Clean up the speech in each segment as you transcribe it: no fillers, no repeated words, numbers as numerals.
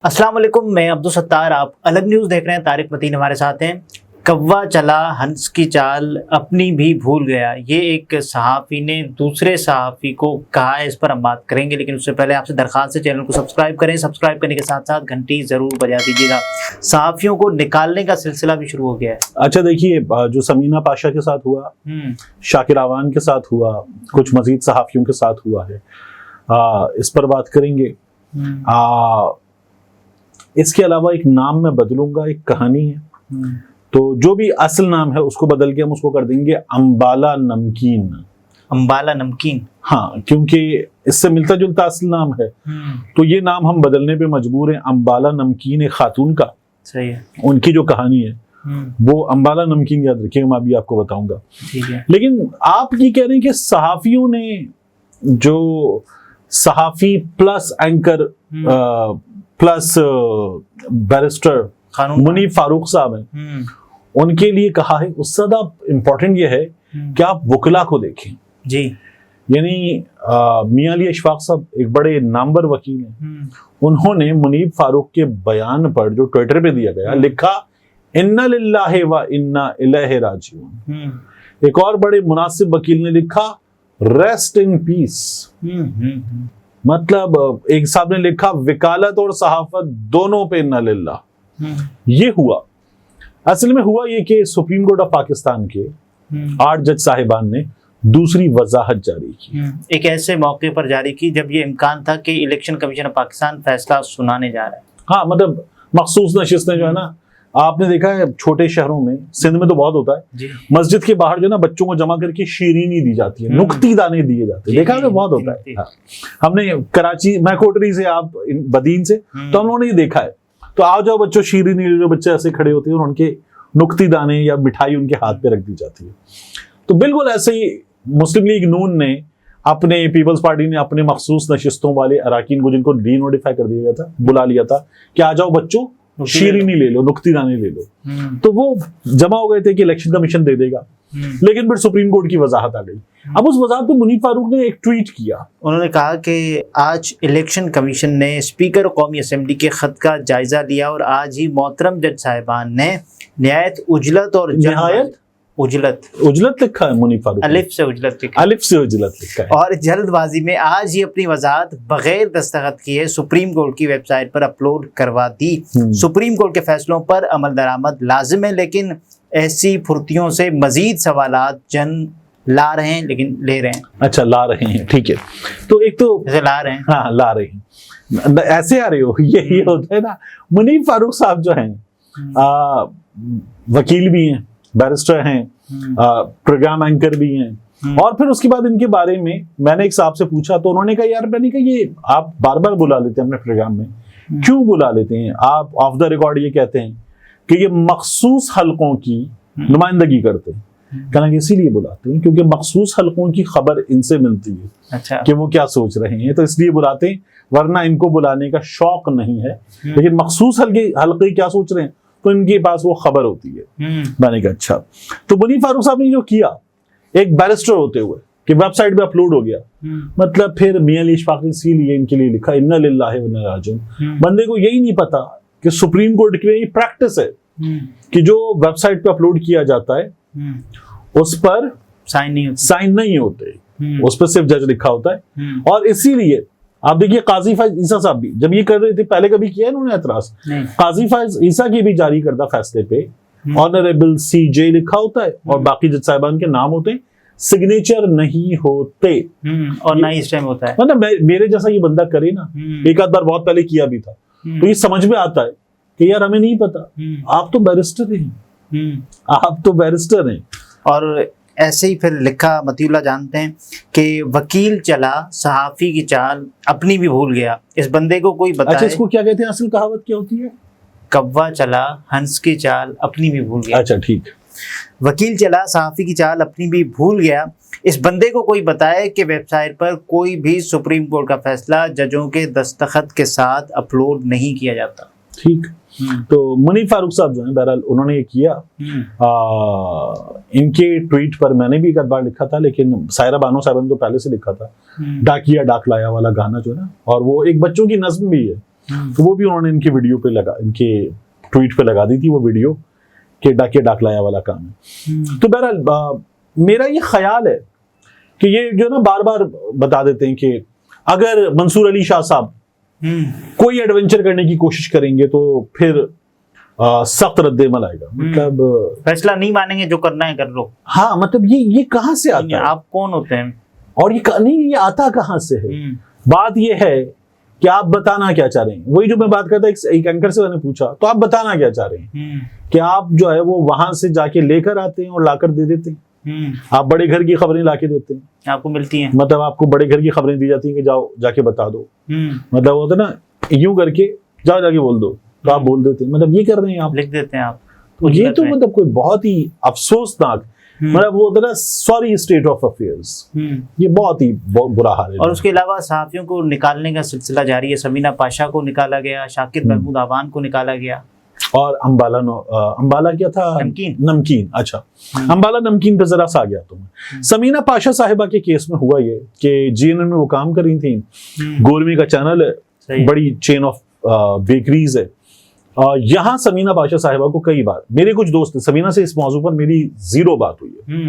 السلام علیکم، میں عبدالستار، آپ الگ نیوز دیکھ رہے ہیں۔ طارق متین ہمارے ساتھ ہیں۔ کوا چلا ہنس کی چال اپنی بھی بھول گیا، یہ ایک صحافی نے دوسرے صحافی کو کہا ہے۔ اس پر ہم بات کریں گے، لیکن اس سے پہلے آپ سے درخواست ہے چینل کو سبسکرائب کریں، سبسکرائب کرنے کے ساتھ ساتھ گھنٹی ضرور بجا دیجیے گا۔ صحافیوں کو نکالنے کا سلسلہ بھی شروع ہو گیا ہے۔ اچھا دیکھیے، جو سمینہ پاشا کے ساتھ ہوا، شاکر آوان کے ساتھ ہوا، کچھ مزید صحافیوں کے ساتھ ہوا ہے، اس پر بات کریں گے۔ اس کے علاوہ ایک نام میں بدلوں گا، ایک کہانی ہے، تو جو بھی اصل نام ہے اس کو بدل کے ہم اس کو کر دیں گے امبالا نمکین۔ امبالا نمکین، ہاں، کیونکہ اس سے ملتا جلتا اصل نام ہے، تو یہ نام ہم بدلنے پہ مجبور ہیں۔ امبالا نمکین ایک خاتون کا، صحیح ہے، ان کی جو کہانی ہے وہ امبالا نمکین، یاد رکھیے، میں ابھی آپ کو بتاؤں گا۔ لیکن آپ یہ کہہ رہے ہیں کہ صحافیوں نے، جو صحافی پلس اینکر پلس بیرسٹر منیب فاروق صاحب ہیں، ان کے لیے کہا ہے، اس سے زیادہ امپورٹنٹ یہ ہے کہ آپ وکلا کو دیکھیں۔ جی، یعنی میاں علی اشفاق صاحب ایک بڑے نامور وکیل ہیں، انہوں نے منیب فاروق کے بیان پر جو ٹویٹر پہ دیا گیا، لکھا انا للہ و انا الیہ راجعون۔ ایک اور بڑے مناسب وکیل نے لکھا ریسٹ ان پیس۔ مطلب ایک صاحب نے لکھا وکالت اور صحافت دونوں پہ انا للہ۔ یہ ہوا، اصل میں ہوا یہ کہ سپریم کورٹ آف پاکستان کے 8 جج صاحبان نے دوسری وضاحت جاری کی، ایک ایسے موقع پر جاری کی جب یہ امکان تھا کہ الیکشن کمیشن آف پاکستان فیصلہ سنانے جا رہا ہے۔ ہاں، مطلب مخصوص نشستیں جو ہے نا، آپ نے دیکھا ہے چھوٹے شہروں میں، سندھ میں تو بہت ہوتا ہے، مسجد کے باہر جو ہے نا بچوں کو جمع کر کے شیرینی دی جاتی ہے، نکتی دانے دیے جاتے ہیں، دیکھا ہے بہت ہوتا ہے۔ ہم نے کراچی، میں کوٹری سے، آپ بدین سے، تو ہم لوگوں نے یہ دیکھا ہے، تو آؤ جاؤ بچوں شیرینی لے لو، بچے ایسے کھڑے ہوتے ہیں اور ان کے نکتی دانے یا مٹھائی ان کے ہاتھ پہ رکھ دی جاتی ہے۔ تو بالکل ایسے ہی مسلم لیگ نون نے اپنے، پیپلز پارٹی نے اپنے مخصوص نشستوں والے اراکین کو، جن کو ڈی نوٹیفائی کر دیا گیا تھا، بلا لیا تھا کہ آ جاؤ بچوں شیرینی لے لو، نکتی دانے لے لو۔ تو وہ جمع ہو گئے تھے کہ الیکشن کمیشن دے دے گا، لیکن پھر سپریم کورٹ کی وضاحت آ گئی۔ اب اس وضاحت پہ منیب فاروق نے ایک ٹویٹ کیا، انہوں نے کہا کہ آج الیکشن کمیشن نے اسپیکر قومی اسمبلی کے خط کا جائزہ لیا اور آج ہی محترم جج صاحبان نے نہایت اجلت اور اجلت لکھا ہے منیب فاروق، الف سے اجلت لکھا ہے، الف سے اجلت لکھا ہے، اور جلد بازی میں آج ہی اپنی وضاحت بغیر دستخط کیے سپریم کورٹ کی ویب سائٹ پر اپلوڈ کروا دی۔ سپریم کورٹ کے فیصلوں پر عمل درآمد لازم ہے، لیکن ایسی پھرتیوں سے مزید سوالات جن لا رہے ہیں، لیکن لے رہے ہیں۔ اچھا، لا رہے ہیں، ٹھیک ہے۔ تو ایک تو لا رہے ہیں، ہاں لا رہے ہیں، ایسے آ رہے ہو، یہ ہوتا ہے نا۔ منیب فاروق صاحب جو ہیں، وکیل بھی ہیں، بیرسٹر ہیں، پروگرام اینکر بھی ہیں، اور پھر اس کے بعد ان کے بارے میں نے ایک صاحب سے پوچھا، تو انہوں نے کہا یار، میں نے کہا یہ آپ بار بار بلا لیتے ہیں اپنے پروگرام میں، کیوں بلا لیتے ہیں؟ آپ آف دا ریکارڈ یہ کہتے ہیں کہ یہ مخصوص حلقوں کی نمائندگی کرتے ہیں۔ کہنا کہ اسی لیے بلاتے ہیں کیونکہ مخصوص حلقوں کی خبر ان سے ملتی ہے کہ وہ کیا سوچ رہے ہیں، تو اس لیے بلاتے ہیں، ورنہ ان کو بلانے کا شوق نہیں ہے، لیکن مخصوص حلقے کیا سوچ رہے ہیں تو ان کے پاس وہ خبر ہوتی ہے۔ میں نے کہا اچھا۔ تو منیب فاروق صاحب نے جو کیا، ایک بیرسٹر ہوتے ہوئے کہ ویب سائٹ پہ اپلوڈ ہو گیا، مطلب پھر میاں علی اشفاق نے اسی لیے ان کے لیے لکھا انا للہ و انا الیہ راجعون۔ بندے کو یہی نہیں پتا کہ سپریم کورٹ کی یہ پریکٹس ہے کہ جو ویب سائٹ پہ اپلوڈ کیا جاتا ہے اس پر سائن نہیں ہوتے، اس پہ صرف جج لکھا ہوتا ہے۔ اور اسی لیے آپ دیکھیے قاضی فائز عیسیٰ صاحب بھی جب یہ کر رہے تھے، پہلے کبھی کیا انہوں نے اعتراض، قاضی فائز عیسیٰ کے بھی جاری کردہ فیصلے پہ آنریبل CJ لکھا ہوتا ہے اور باقی جج صاحبان کے نام ہوتے ہیں، سگنیچر نہیں ہوتے، اور نہ ہی اسٹیمپ ہوتا ہے۔ مطلب میرے جیسا یہ بندہ کرے نا، ایک آدھ بار بہت پہلے کیا بھی تھا، تو یہ سمجھ میں آتا ہے کہ یار ہمیں نہیں پتا، آپ تو بیرسٹر ہیں، آپ تو بیرسٹر ہیں۔ اور ایسے ہی پھر لکھا، متی اللہ جانتے ہیں کہ وکیل چلا صحافی کی چال اپنی بھی بھول گیا، اس بندے کو کوئی بتائے۔ اچھا، اس کو کیا کہتے ہیں، اصل کہاوت کیا ہوتی ہے؟ کوا چلا ہنس کی چال اپنی بھی بھول گیا۔ اچھا ٹھیک، وکیل چلا صحافی کی چال اپنی بھی بھول گیا، اس بندے کو کوئی بتائے کہ ویب سائٹ پر کوئی بھی سپریم کورٹ کا فیصلہ ججوں کے دستخط کے ساتھ اپلوڈ نہیں کیا جاتا۔ ٹھیک، تو منیب فاروق صاحب جو ہیں، بہرحال انہوں نے یہ کیا۔ ان کے ٹویٹ پر میں نے بھی ایک بار لکھا تھا، لیکن سائرہ بانو صاحب نے تو پہلے سے لکھا تھا، ڈاکیا ڈاک لایا والا گانا جو ہے نا، اور وہ ایک بچوں کی نظم بھی ہے، تو وہ بھی انہوں نے ان کی ویڈیو پہ لگا، ان کے ٹویٹ پہ لگا دی تھی وہ ویڈیو کہ ڈاک لایا والا کام ہے. تو بہرحال میرا یہ خیال ہے کہ یہ جو نا بار بار بتا دیتے ہیں کہ اگر منصور علی شاہ صاحب کوئی ایڈونچر کرنے کی کوشش کریں گے تو پھر سخت رد عمل آئے گا. مطلب فیصلہ نہیں مانیں گے، جو کرنا ہے کر لو. ہاں مطلب یہ کہاں سے آتا ہے؟ آپ کون ہوتے ہیں؟ اور یہ آتا کہاں سے ہے؟ بات یہ ہے کہ آپ بتانا کیا چاہ رہے ہیں. وہی جو میں بات کرتا ایک اینکر سے میں نے پوچھا تو آپ بتانا کیا چاہ رہے ہیں کہ آپ جو ہے وہ وہاں سے جا کے لے کر آتے ہیں اور لا کر دے دیتے ہیں. آپ بڑے گھر کی خبریں لا کے دیتے ہیں، آپ کو ملتی ہیں، مطلب آپ کو بڑے گھر کی خبریں دی جاتی ہیں کہ جاؤ جا کے بتا دو. مطلب ہوتا نا یوں کر کے جاؤ جا کے بول دو تو آپ بول دیتے ہیں. مطلب یہ کر رہے ہیں آپ، لکھ دیتے ہیں آپ. یہ تو مطلب کوئی بہت ہی افسوسناک، مطلب وہ ہوتا نا سوری اسٹیٹ آف افیئرز. یہ بہت ہی برا حال ہے. اور اس کے علاوہ صحافیوں کو نکالنے کا سلسلہ جاری ہے. سمینہ پاشا کو نکالا گیا، شاکر محمود آوان کو نکالا گیا، اور امبالا کیا تھا، نمکین. اچھا امبالا نمکین پہ ذرا سا گیا تم. سمینہ پاشا صاحبہ کے کیس میں ہوا یہ کہ جی این این میں وہ کام کر رہی تھیں. گورمی کا چینل ہے، بڑی چین آف بیکریز ہے. یہاں سمینہ پاشا صاحبہ کو کئی بار میرے کچھ دوست سمینہ سے اس موضوع پر میری زیرو بات ہوئی ہے،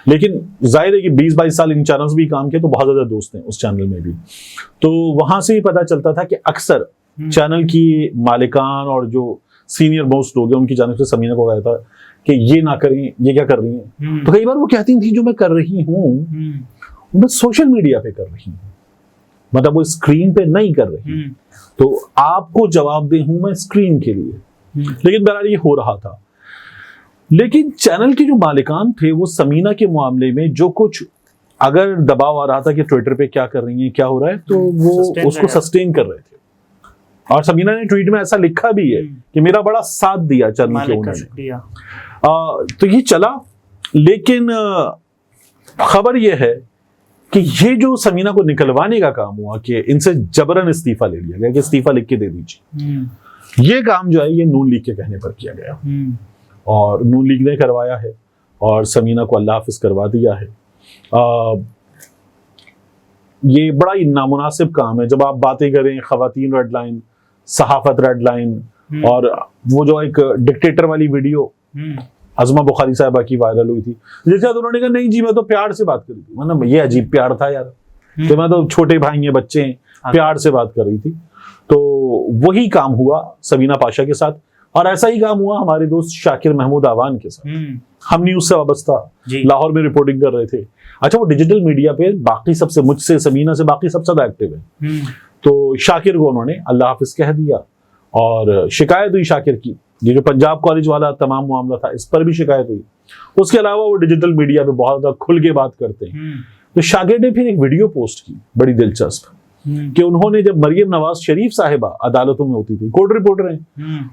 لیکن ظاہر ہے کہ 20-22 سال ان چینلز بھی کام کیا تو بہت زیادہ دوست ہیں اس چینل میں بھی. تو وہاں سے بھی پتا چلتا تھا کہ اکثر چینل کی مالکان اور جو سینئر موسٹ لوگ ہیں ان کی جانب سے سمینہ کو کہا تھا کہ یہ نہ کریں، یہ کیا کر رہی ہیں. تو کئی بار وہ کہتی تھیں جو میں کر رہی ہوں میں سوشل میڈیا پہ کر رہی ہوں، مطلب وہ اسکرین پہ نہیں کر رہی. تو آپ کو جواب دہ ہوں میں اسکرین کے لیے. لیکن بہرحال یہ ہو رہا تھا. لیکن چینل کے جو مالکان تھے وہ سمینہ کے معاملے میں جو کچھ اگر دباؤ آ رہا تھا کہ ٹویٹر پہ کیا کر رہی ہیں، کیا ہو رہا ہے، تو وہ اس کو سسٹین کر رہے تھے. اور سمینہ نے ٹویٹ میں ایسا لکھا بھی ہے کہ میرا بڑا ساتھ دیا چینل کے انہوں نے. تو یہ چلا. لیکن خبر یہ ہے کہ یہ جو سمینہ کو نکلوانے کا کام ہوا کہ ان سے جبرن استعفیٰ لے لیا گیا کہ استعفیٰ لکھ کے دے دیجیے، یہ کام جو ہے یہ نون لیگ کے کہنے پر کیا گیا اور نون لیگ نے کروایا ہے اور سمینہ کو اللہ حافظ کروا دیا ہے. یہ بڑا ہی نامناسب کام ہے جب آپ باتیں کریں خواتین ریڈ لائن، صحافت ریڈ لائن، اور وہ جو ایک ڈکٹیٹر والی ویڈیو عظمہ بخاری صاحبہ کی وائرل ہوئی تھی جس کے بعد انہوں نے کہا نہیں جی میں تو پیار سے بات کر رہی تھی. مطلب یہ عجیب پیار تھا یار کہ میں تو چھوٹے بھائی ہیں، بچے ہیں، پیار سے بات کر رہی تھی. تو وہی کام ہوا سمینہ پاشا کے ساتھ اور ایسا ہی کام ہوا ہمارے دوست شاکر محمود آوان کے ساتھ. ہم نیوز سے وابستہ لاہور میں رپورٹنگ کر رہے تھے. اچھا وہ ڈیجیٹل میڈیا پہ باقی سب سے، مجھ سے سمینہ سے باقی سب سے زیادہ ایکٹیو ہے. تو شاکر کو انہوں نے اللہ حافظ کہہ دیا اور شکایت ہوئی شاکر کی. یہ جو پنجاب کالج والا تمام معاملہ تھا اس پر بھی شکایت ہوئی. اس کے علاوہ وہ ڈیجیٹل میڈیا پہ بہت زیادہ کھل کے بات کرتے ہیں. تو شاکر نے پھر ایک ویڈیو پوسٹ کی بڑی دلچسپ کہ انہوں نے جب مریم نواز شریف صاحبہ عدالتوں میں ہوتی تھی، کورٹ رپورٹر ہیں،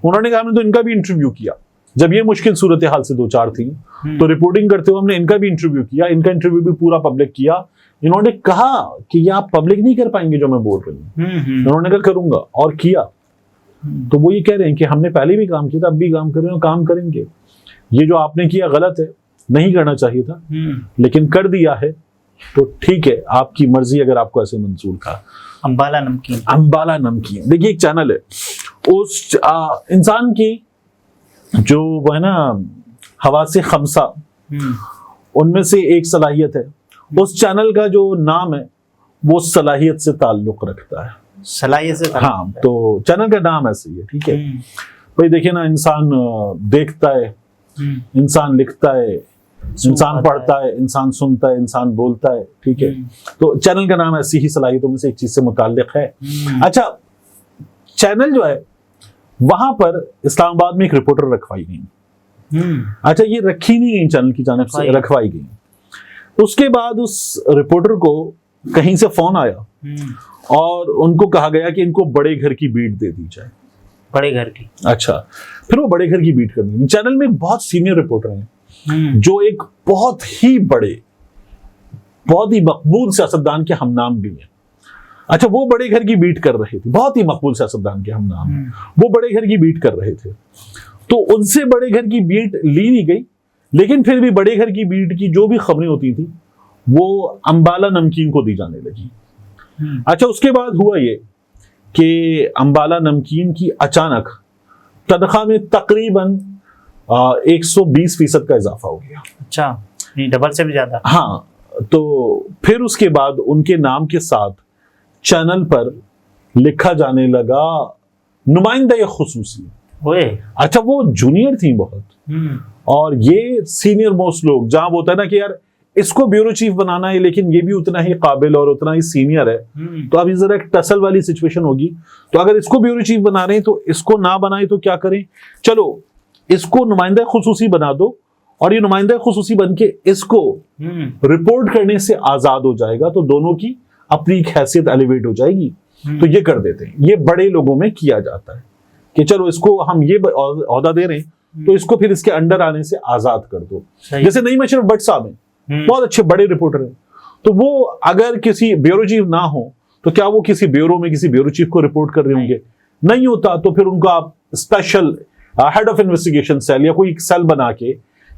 انہوں نے کہا ہم نے تو ان کا بھی انٹرویو کیا جب یہ مشکل صورتحال سے 2-4 تھی تو رپورٹنگ کرتے ہوئے ہم نے ان کا بھی انٹرویو کیا. ان کا انٹرویو بھی پورا پبلک کیا. انہوں نے کہا کہ یہ آپ پبلک نہیں کر پائیں گے جو میں بول رہی ہوں. انہوں نے کہا کروں گا اور کیا. تو وہ یہ کہہ رہے ہیں کہ ہم نے پہلے بھی کام کیا تھا، اب بھی کام کر رہے ہیں، کام کریں گے. یہ جو آپ نے کیا غلط ہے، نہیں کرنا چاہیے تھا لیکن کر دیا ہے تو ٹھیک ہے، آپ کی مرضی اگر آپ کو ایسے منظور تھا. امبالا نمکین دیکھیے ایک چینل ہے اس انسان کی جو وہ ہے نا حواس خمسہ ان میں سے ایک صلاحیت ہے. اس چینل کا جو نام ہے وہ صلاحیت سے تعلق رکھتا ہے. صلاحیت سے ہاں تو چینل کا نام ایسے ہی ہے. ٹھیک ہے بھائی دیکھیں نا، انسان دیکھتا ہے، انسان لکھتا ہے، انسان پڑھتا ہے، انسان سنتا ہے، انسان بولتا ہے. ٹھیک ہے تو چینل کا نام ایسی ہی صلاحیتوں میں سے ایک چیز سے متعلق ہے. اچھا چینل جو ہے وہاں پر اسلام آباد میں ایک رپورٹر رکھوائی گئی. اچھا یہ رکھی نہیں گئی، چینل کی جانب سے رکھوائی گئی. اس کے بعد اس رپورٹر کو کہیں سے فون آیا اور ان کو کہا گیا کہ ان کو بڑے گھر کی بیٹ دے دی جائے. بڑے گھر کی؟ اچھا پھر وہ بڑے گھر کی بیٹ کرنی. چینل میں بہت سینئر رپورٹر ہیں جو ایک بہت ہی بڑے، بہت ہی مقبول سیاستدان کے ہم نام بھی ہیں. اچھا وہ بڑے گھر کی بیٹ کر رہے تھے، بہت ہی مقبول سیاستدان کے ہم نام ہیں، وہ بڑے گھر کی بیٹ کر رہے تھے. تو ان سے بڑے گھر کی بیٹ لی نہیں گئی لیکن پھر بھی بڑے گھر کی بیٹ کی جو بھی خبریں ہوتی تھی وہ امبالا نمکین کو دی جانے لگی. اچھا اس کے بعد ہوا یہ کہ امبالہ نمکین کی اچانک تنخواہ میں تقریباً 120% کا اضافہ ہو گیا. اچھا، ڈبل سے بھی زیادہ. ہاں، تو پھر اس کے بعد ان کے نام کے ساتھ چینل پر لکھا جانے لگا نمائندہ خصوصی. اچھا، وہ جونیئر تھی بہت، اور یہ سینئر موسٹ لوگ، جہاں وہ ہوتا ہے نا کہ یار اس کو بیورو چیف بنانا ہے لیکن یہ بھی اتنا ہی قابل اور اتنا ہی سینئر ہے، تو اب ذرا ایک ٹسل والی سچویشن ہوگی. تو اگر اس کو بیورو چیف بنا رہے ہیں تو اس کو نہ بنائے تو کیا کریں؟ چلو اس کو نمائندہ خصوصی بنا دو، اور یہ نمائندہ خصوصی بن کے اس کو رپورٹ کرنے سے آزاد ہو جائے گا، تو دونوں کی اپنی ایک حیثیت ایلیویٹ ہو جائے گی. تو یہ کر دیتے ہیں. یہ بڑے لوگوں میں کیا جاتا ہے کہ چلو اس کو ہم یہ عہدہ دے رہے ہیں تو اس کو پھر اس کے انڈر آنے سے آزاد کر دو. جیسے نعیم اشرف بٹ صاحب ہیں، بہت اچھے بڑے رپورٹر ہیں، تو وہ اگر کسی بیورو چیف نہ ہو تو کیا وہ کسی بیورو میں کسی بیورو چیف کو رپورٹ کر رہے ہوں گے؟ نہیں ہوتا. تو پھر ان کو آپ special head of investigation cell یا کوئی ایک سیل بنا کے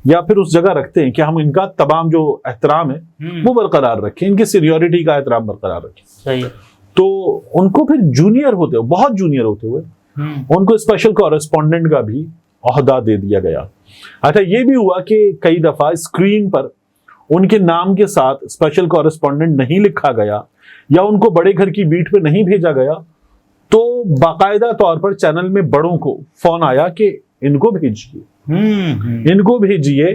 یا پھر اس جگہ رکھتے ہیں کہ ہم ان کا تمام جو احترام ہے وہ برقرار رکھیں، ان کی سینیورٹی کا احترام برقرار رکھیں. تو ان کو پھر جونیئر ہوتے ہوئے، بہت جونیئر ہوتے ہوئے، ان کو اسپیشل کورسپونڈنٹ کا بھی عہدہ دے دیا گیا. اچھا، یہ بھی ہوا کہ کئی دفعہ اسکرین پر ان کے نام کے ساتھ اسپیشل کورسپونڈنٹ نہیں لکھا گیا یا ان کو بڑے گھر کی بیٹ پہ نہیں بھیجا گیا، تو باقاعدہ طور پر چینل میں بڑوں کو فون آیا کہ ان کو بھیجیے، ان کو بھیجیے،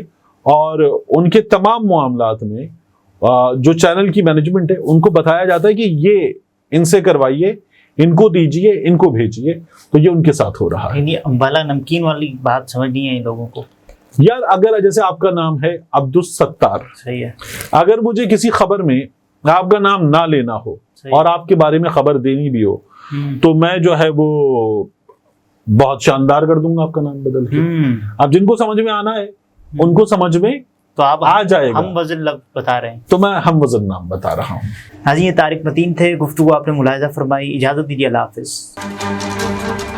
اور ان کے تمام معاملات میں جو چینل کی مینجمنٹ ہے ان کو بتایا جاتا ہے کہ یہ ان سے کروائیے، ان کو دیجیے، ان کو بھیجیے. تو یہ ان کے ساتھ ہو رہا ہے. امبالہ نمکین والی بات سمجھ نہیں ہے ان لوگوں کو. یار اگر جیسے آپ کا نام ہے عبدالستار، صحیح ہے، اگر مجھے کسی خبر میں آپ کا نام نہ لینا ہو اور آپ کے بارے میں خبر دینی بھی ہو تو میں جو ہے وہ بہت شاندار کر دوں گا آپ کا نام بدل کے. اب جن کو سمجھ میں آنا ہے ان کو سمجھ میں تو آپ آ جائے گا. ہم وزن بتا رہے ہیں تو میں ہم وزن نام بتا رہا ہوں. حاجی، یہ طارق متین تھے، گفتگو آپ نے ملاحظہ فرمائی. اجازت دیجیے، اللہ حافظ.